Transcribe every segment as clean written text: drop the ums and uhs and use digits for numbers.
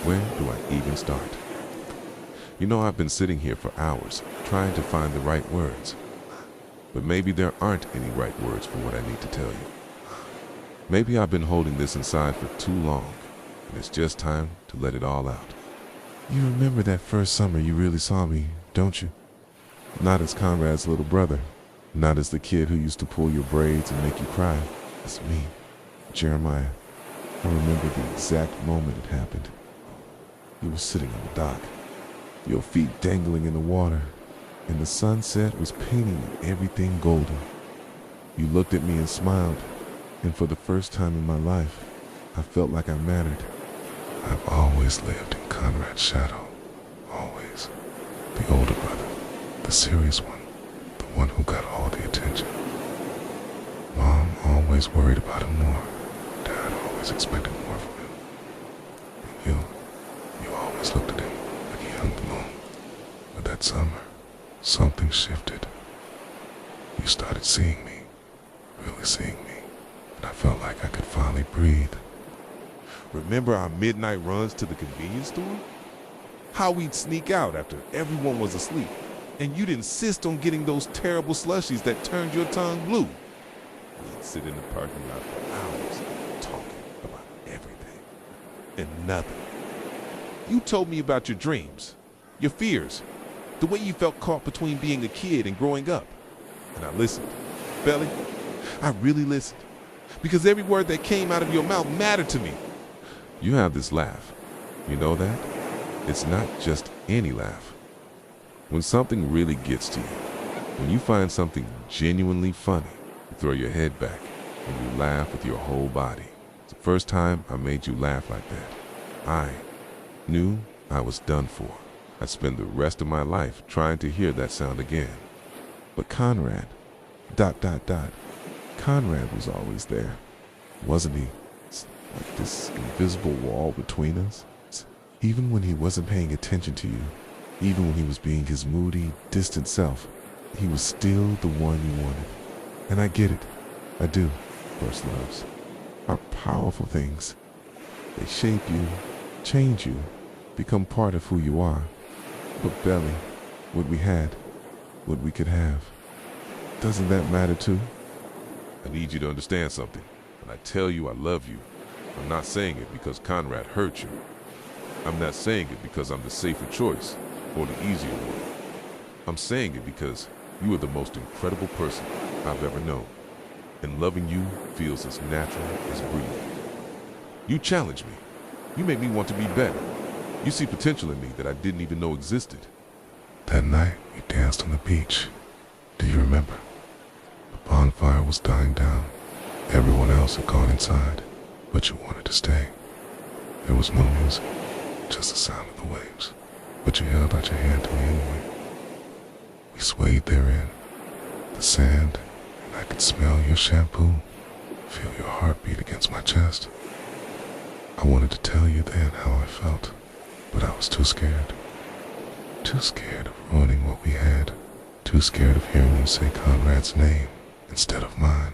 Where do I even start? You know, I've been sitting here for hours trying to find the right words. But maybe there aren't any right words for what I need to tell you. Maybe I've been holding this inside for too long, and it's just time to let it all out. You remember that first summer you really saw me, don't you? Not as Conrad's little brother, not as the kid who used to pull your braids and make you cry. It's me, Jeremiah. I remember the exact moment it happened. You were sitting on the dock, your feet dangling in the water, and the sunset was painting everything golden. You looked at me and smiled, and for the first time in my life, I felt like I mattered. I've always lived in Conrad's shadow. Always. The older brother, the serious one, the one who got all the attention. Mom always worried about him more. Dad always expected more from him. And you always looked at him like a young bloom. But that summer, something shifted. You started seeing me, really seeing me, and I felt like I could finally breathe. Remember our midnight runs to the convenience store? How we'd sneak out after everyone was asleep, and you'd insist on getting those terrible slushies that turned your tongue blue. We'd sit in the parking lot for hours, talking about everything and nothing. You told me about your dreams, your fears, the way you felt caught between being a kid and growing up. And I listened. Belly, I really listened, because every word that came out of your mouth mattered to me. You have this laugh. You know that? It's not just any laugh. When something really gets to you, when you find something genuinely funny, you throw your head back and you laugh with your whole body. It's the first time I made you laugh like that. I knew I was done for. I'd spend the rest of my life trying to hear that sound again. But Conrad, ... Conrad was always there, wasn't he? Like this invisible wall between us. Even when he wasn't paying attention to you, even when he was being his moody, distant self, he was still the one you wanted. And I get it. I do. First loves are powerful things. They shape you, change you, become part of who you are. But Belly, what we had, what we could have, doesn't that matter too? I need you to understand something. When I tell you I love you, I'm not saying it because Conrad hurt you. I'm not saying it because I'm the safer choice or the easier one. I'm saying it because you are the most incredible person I've ever known. And loving you feels as natural as breathing. You challenge me. You make me want to be better. You see potential in me that I didn't even know existed. That night, we danced on the beach. Do you remember? The bonfire was dying down. Everyone else had gone inside, but you wanted to stay. There was no music, just the sound of the waves. But you held out your hand to me anyway. We swayed therein, the sand, and I could smell your shampoo, feel your heartbeat against my chest. I wanted to tell you then how I felt, but I was too scared. Too scared of ruining what we had. Too scared of hearing you say Conrad's name instead of mine.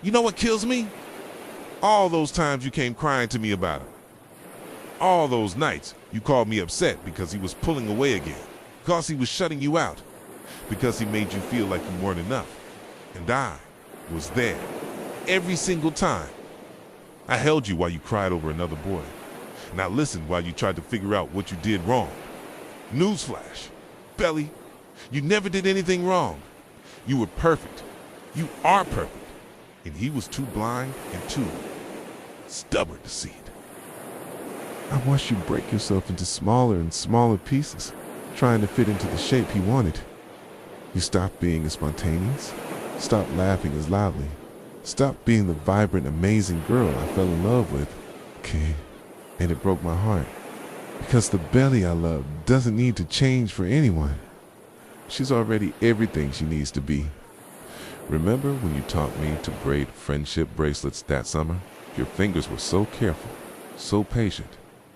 You know what kills me? All those times you came crying to me about him. All those nights you called me upset because he was pulling away again, because he was shutting you out, because he made you feel like you weren't enough. And I was there every single time. I held you while you cried over another boy, and I listened while you tried to figure out what you did wrong. Newsflash, Belly, you never did anything wrong. You were perfect. You are perfect. And he was too blind and too stubborn to see it. I watched you break yourself into smaller and smaller pieces, trying to fit into the shape he wanted. You stopped being as spontaneous, stopped laughing as loudly, stopped being the vibrant, amazing girl I fell in love with. Okay, and it broke my heart. Because the Belly I love doesn't need to change for anyone. She's already everything she needs to be. Remember when you taught me to braid friendship bracelets that summer? Your fingers were so careful, so patient,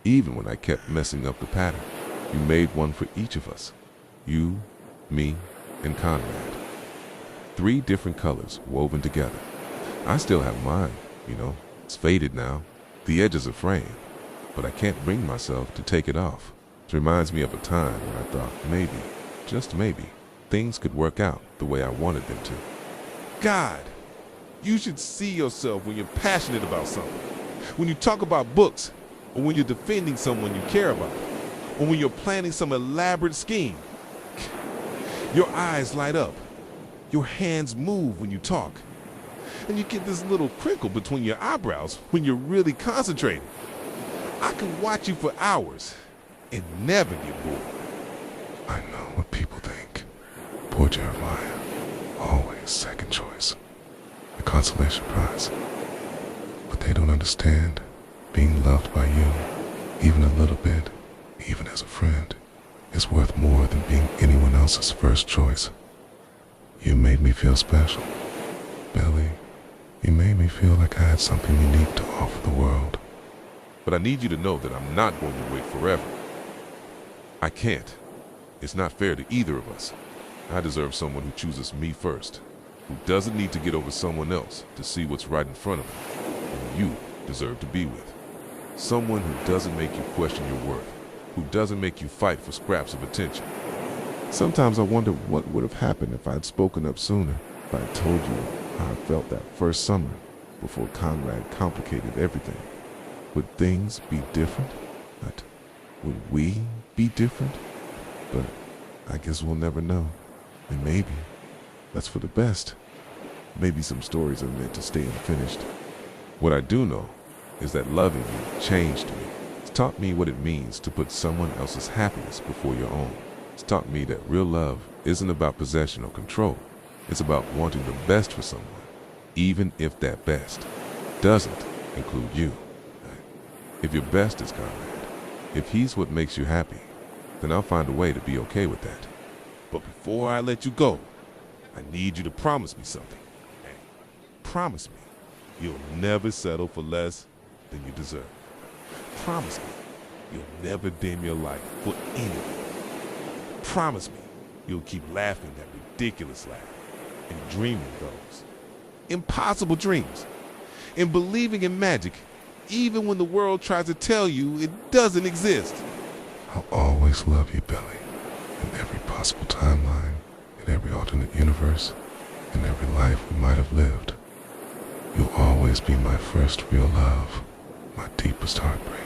even when I kept messing up the pattern. You made one for each of us. You, me, and Conrad. 3 different colors woven together. I still have mine, you know. It's faded now. The edges are fraying. but I can't bring myself to take it off. It reminds me of a time when I thought maybe, just maybe, things could work out the way I wanted them to. God, you should see yourself when you're passionate about something. When you talk about books, or when you're defending someone you care about, or when you're planning some elaborate scheme. Your eyes light up. Your hands move when you talk. And you get this little crinkle between your eyebrows when you're really concentrating. I can watch you for hours and never get bored. I know what people think. Poor Jeremiah, always second choice. The consolation prize. But they don't understand being loved by you, even a little bit, even as a friend, is worth more than being anyone else's first choice. You made me feel special. Billy, you made me feel like I had something unique to offer the world. But I need you to know that I'm not going to wait forever. I can't. It's not fair to either of us. I deserve someone who chooses me first, who doesn't need to get over someone else to see what's right in front of him, and you deserve to be with. Someone who doesn't make you question your worth, who doesn't make you fight for scraps of attention. Sometimes I wonder what would have happened if I'd spoken up sooner, if I'd told you how I felt that first summer before Conrad complicated everything. Would things be different? Would we be different? But I guess we'll never know. And maybe that's for the best. Maybe some stories are meant to stay unfinished. What I do know is that loving you changed me. It's taught me what it means to put someone else's happiness before your own. It's taught me that real love isn't about possession or control. It's about wanting the best for someone, even if that best doesn't include you. If your best is Conrad, if he's what makes you happy, then I'll find a way to be okay with that. But before I let you go, I need you to promise me something. Hey, promise me you'll never settle for less than you deserve. Promise me you'll never dim your light for anyone. Promise me you'll keep laughing that ridiculous laugh and dreaming those impossible dreams and believing in magic even when the world tries to tell you it doesn't exist. I'll always love you, Billy, in every possible timeline, in every alternate universe, in every life we might have lived. You'll always be my first real love, my deepest heartbreak,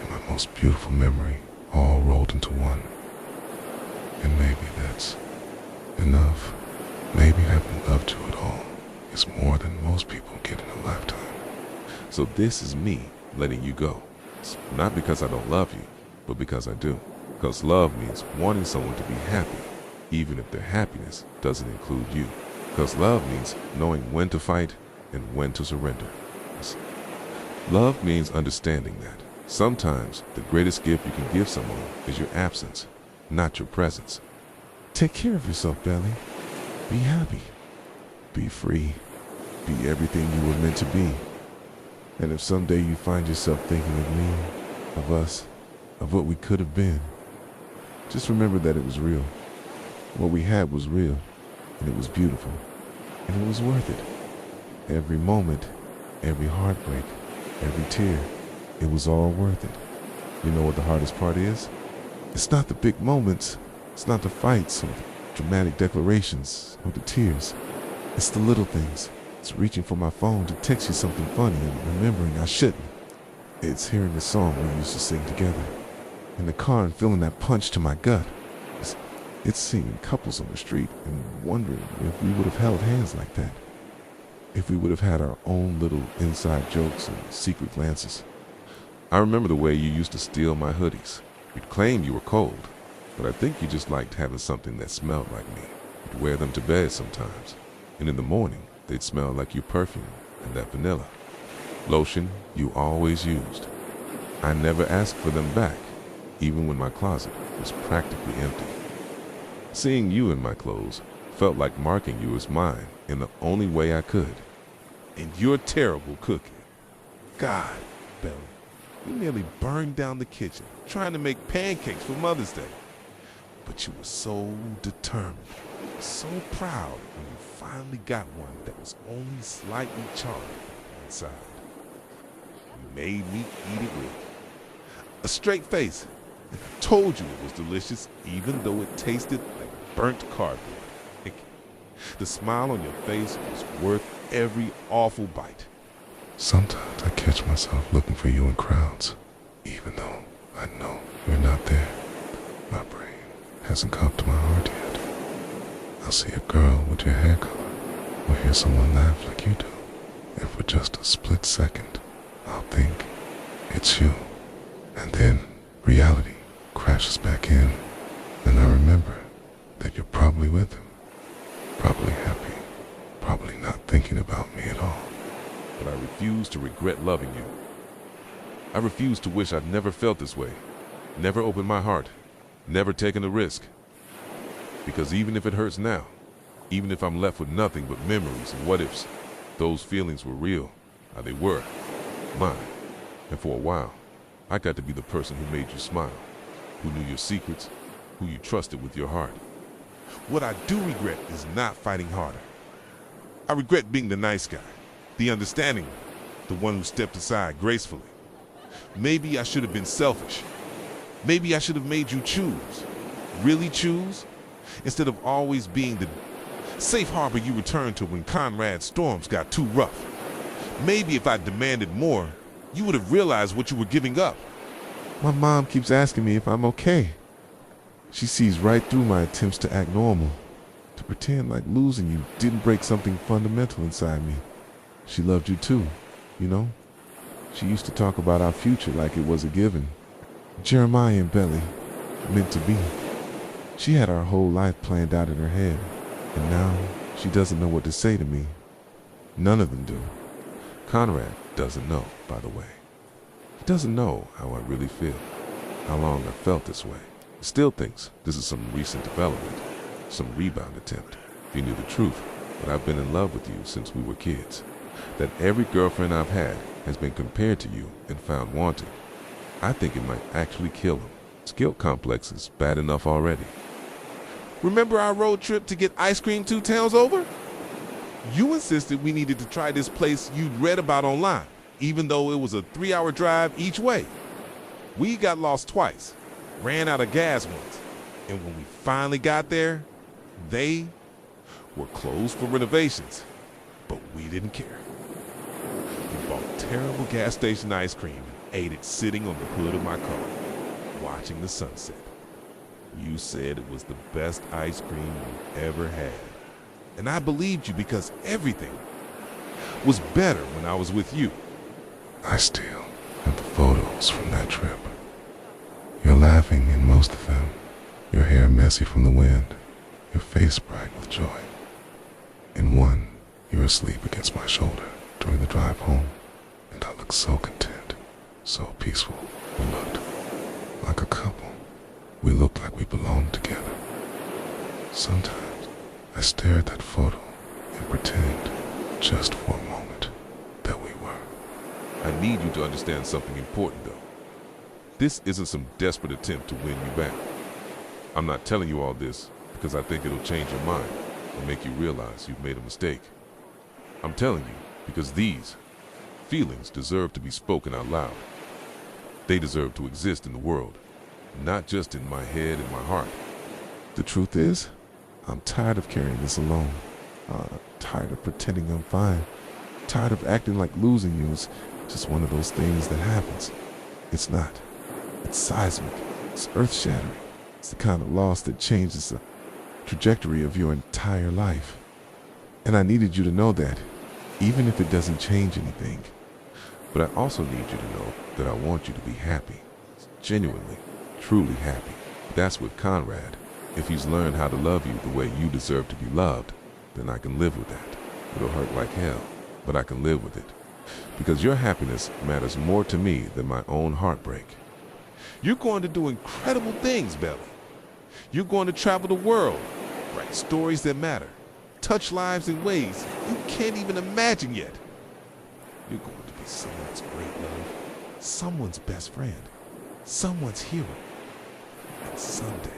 and my most beautiful memory, all rolled into one. And maybe that's enough. Maybe having loved you at all is more than most people get in a lifetime. So this is me letting you go. It's not because I don't love you, but because I do. Because love means wanting someone to be happy, even if their happiness doesn't include you. Because love means knowing when to fight and when to surrender. Love means understanding that sometimes the greatest gift you can give someone is your absence, not your presence. Take care of yourself, Belly. Be happy. Be free. Be everything you were meant to be. And if someday you find yourself thinking of me, of us, of what we could have been, just remember that it was real. What we had was real, and it was beautiful, and it was worth it. Every moment, every heartbreak, every tear, it was all worth it. You know what the hardest part is? It's not the big moments. It's not the fights or the dramatic declarations or the tears. It's the little things. It's reaching for my phone to text you something funny and remembering I shouldn't. It's hearing the song we used to sing together in the car and feeling that punch to my gut. It's seeing couples on the street and wondering if we would have held hands like that. If we would have had our own little inside jokes and secret glances. I remember the way you used to steal my hoodies. You'd claim you were cold, but I think you just liked having something that smelled like me. You'd wear them to bed sometimes, and in the morning, they'd smell like your perfume and that vanilla. Lotion you always used. I never asked for them back, even when my closet was practically empty. Seeing you in my clothes felt like marking you as mine in the only way I could. And you're terrible cooking. God, Belly, you nearly burned down the kitchen trying to make pancakes for Mother's Day. But you were so determined, so proud when you finally got one that was only slightly charred inside. You made me eat it with a straight face. And I told you it was delicious, even though it tasted like burnt cardboard. The smile on your face was worth every awful bite. Sometimes I catch myself looking for you in crowds, even though I know you're not there. My brain hasn't come to my heart yet. I'll see a girl with your hair color, or hear someone laugh like you do, and for just a split second, I'll think it's you. And then reality crashes back in, and I remember that you're probably with him, probably happy, probably not thinking about me at all. But I refuse to regret loving you. I refuse to wish I'd never felt this way, never opened my heart, never taken a risk. Because even if it hurts now, even if I'm left with nothing but memories and what-ifs, those feelings were real. They were mine. And for a while, I got to be the person who made you smile, who knew your secrets, who you trusted with your heart. What I do regret is not fighting harder. I regret being the nice guy, the understanding one, the one who stepped aside gracefully. Maybe I should have been selfish. Maybe I should have made you choose, really choose, instead of always being the safe harbor you returned to when Conrad's storms got too rough. Maybe if I demanded more, you would have realized what you were giving up. My mom keeps asking me if I'm okay. She sees right through my attempts to act normal, to pretend like losing you didn't break something fundamental inside me. She loved you too, you know? She used to talk about our future like it was a given. Jeremiah and Belly, meant to be. She had our whole life planned out in her head, and now she doesn't know what to say to me. None of them do. Conrad doesn't know, by the way. He doesn't know how I really feel, how long I felt this way. He still thinks this is some recent development, some rebound attempt. If he knew the truth, that I've been in love with you since we were kids, that every girlfriend I've had has been compared to you and found wanting, I think it might actually kill him. His guilt complex is bad enough already. Remember our road trip to get ice cream 2 towns over? You insisted we needed to try this place you'd read about online, even though it was a 3-hour drive each way. We got lost twice, ran out of gas once, and when we finally got there, they were closed for renovations, but we didn't care. We bought terrible gas station ice cream and ate it sitting on the hood of my car, watching the sunset. You said it was the best ice cream you ever had. And I believed you because everything was better when I was with you. I still have the photos from that trip. You're laughing in most of them, your hair messy from the wind, your face bright with joy. In one, you're asleep against my shoulder during the drive home, and I look so content, so peaceful. We looked like a couple. We looked like we belonged together. Sometimes I stare at that photo and pretend, just for a moment, that we were. I need you to understand something important, though. This isn't some desperate attempt to win you back. I'm not telling you all this because I think it'll change your mind or make you realize you've made a mistake. I'm telling you because these feelings deserve to be spoken out loud. They deserve to exist in the world, not just in my head and my heart. The truth is, I'm tired of carrying this alone. Tired of pretending I'm fine. Tired of acting like losing you is just one of those things that happens. It's not. It's seismic. It's earth-shattering. It's the kind of loss that changes the trajectory of your entire life. And I needed you to know that, even if it doesn't change anything. But I also need you to know that I want you to be happy. Genuinely, truly happy. That's with Conrad. If he's learned how to love you the way you deserve to be loved, then I can live with that. It'll hurt like hell, but I can live with it. Because your happiness matters more to me than my own heartbreak. You're going to do incredible things, Belly. You're going to travel the world, write stories that matter, touch lives in ways you can't even imagine yet. You're going to be someone's great love, someone's best friend, someone's hero. And someday,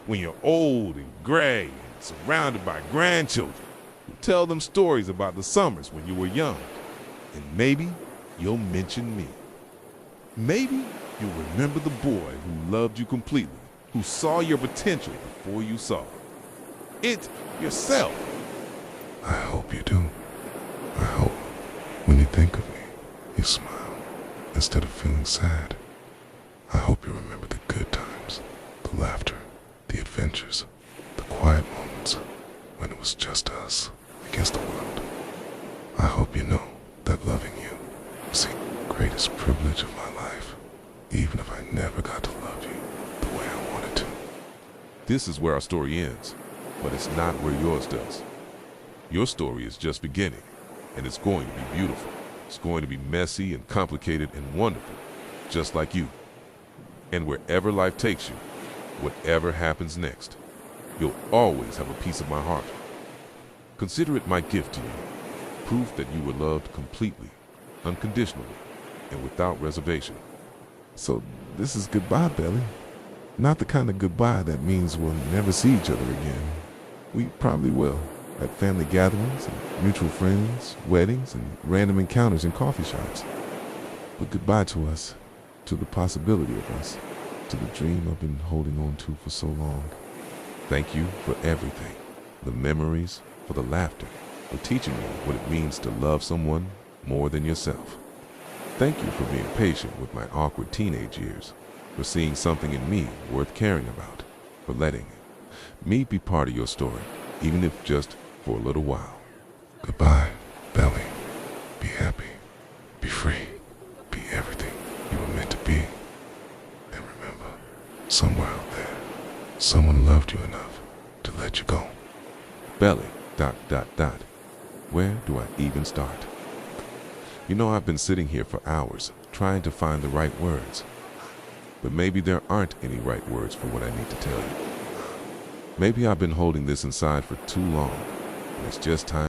when you're old and gray and surrounded by grandchildren, you'll tell them stories about the summers when you were young. And maybe you'll mention me. Maybe You'll remember the boy who loved you completely, who saw your potential before you saw it yourself. I hope you do. I hope when you think of me, you smile instead of feeling sad. I hope you remember the good times, the laughter, the adventures, the quiet moments when it was just us against the world. I hope you know that loving you was the greatest privilege of my life, even if I never got to love you the way I wanted to. This is where our story ends, but it's not where yours does. Your story is just beginning, and it's going to be beautiful. It's going to be messy and complicated and wonderful, just like you. And wherever life takes you, whatever happens next, you'll always have a piece of my heart. Consider it my gift to you, proof that you were loved completely, unconditionally, and without reservation. So this is goodbye, Belly. Not the kind of goodbye that means we'll never see each other again. We probably will, at family gatherings and mutual friends, weddings, and random encounters in coffee shops. But goodbye to us, to the possibility of us, to the dream I've been holding on to for so long. Thank you for everything, the memories, for the laughter, for teaching me what it means to love someone more than yourself. Thank you for being patient with my awkward teenage years, for seeing something in me worth caring about, for letting me be part of your story, even if just for a little while. Goodbye, Belly. Be happy. Be free. Be everything you were meant to be. And remember, somewhere out there, someone loved you enough to let you go. Belly, ... Where do I even start? You know, I've been sitting here for hours trying to find the right words. But maybe there aren't any right words for what I need to tell you. Maybe I've been holding this inside for too long, and it's just time